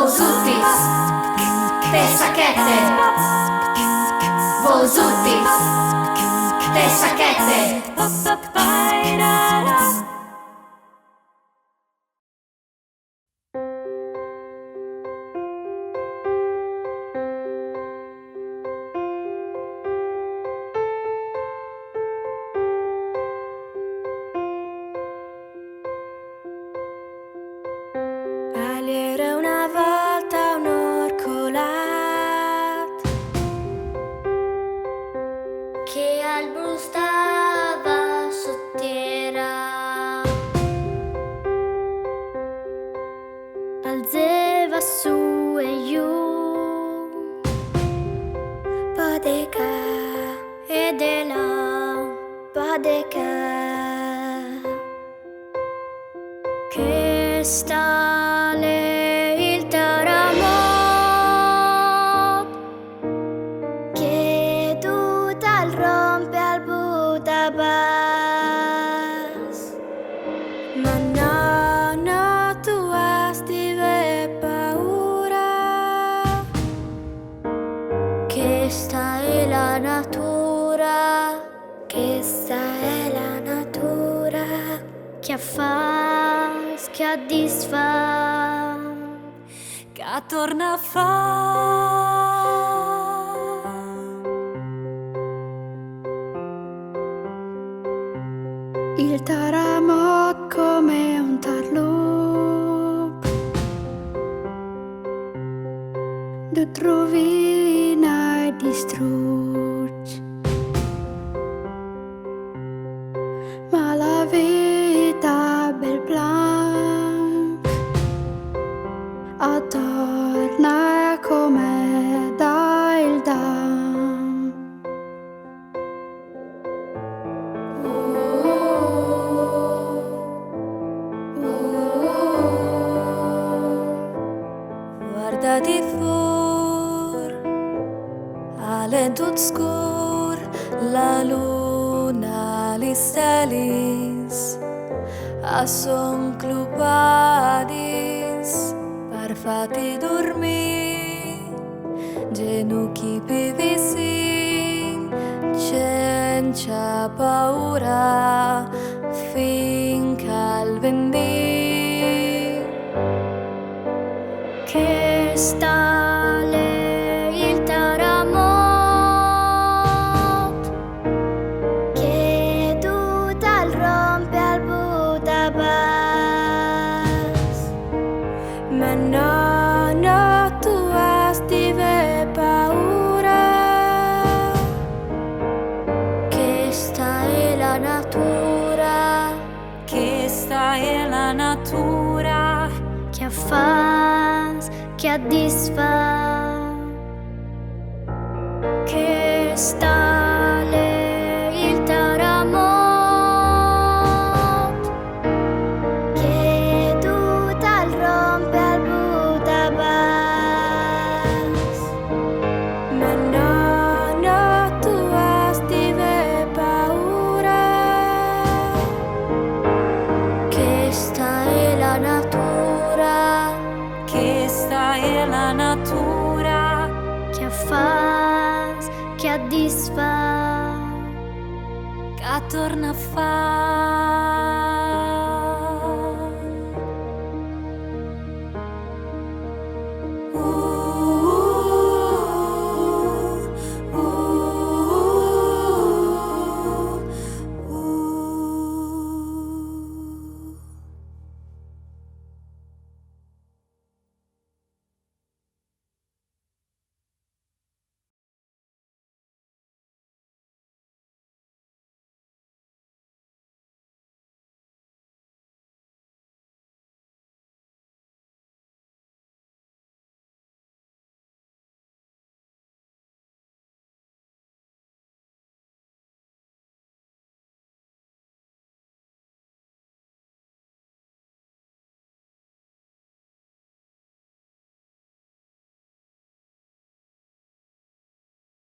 Vosutis, Tessachette. Vosutis, Tessachette. Era una volta un orcolat che al blu stava sotterra, alzeva su e giù, Padeca e de là, Padeca, che sta il taramot che tutta il rompe al Budapest. Ma no, no, tu hastive paura, che sta è la natura, che sta è la natura, che fa, che disfa, che torna a fa. Il taramot come un tarloop du rovina e distrugge, ma la vita bel plan attorna come da il dam. Guardati fur, all'entut scur, la luna li stelis, a son clupadis, per fatti dormir, genuchi pivisin, senza paura, finché al vendir. Che sta il taramot che tutta il rompe al Budapest. Ma no, no, tu hastive paura, che sta è la natura, che sta è la natura, che fa, che disfa, che sta il taramot che tutta il rompe al Budapest. Ma no, no, tu hastive paura, che sta è la natura, che sta è la natura, che fa, che disfa, che torna a fa.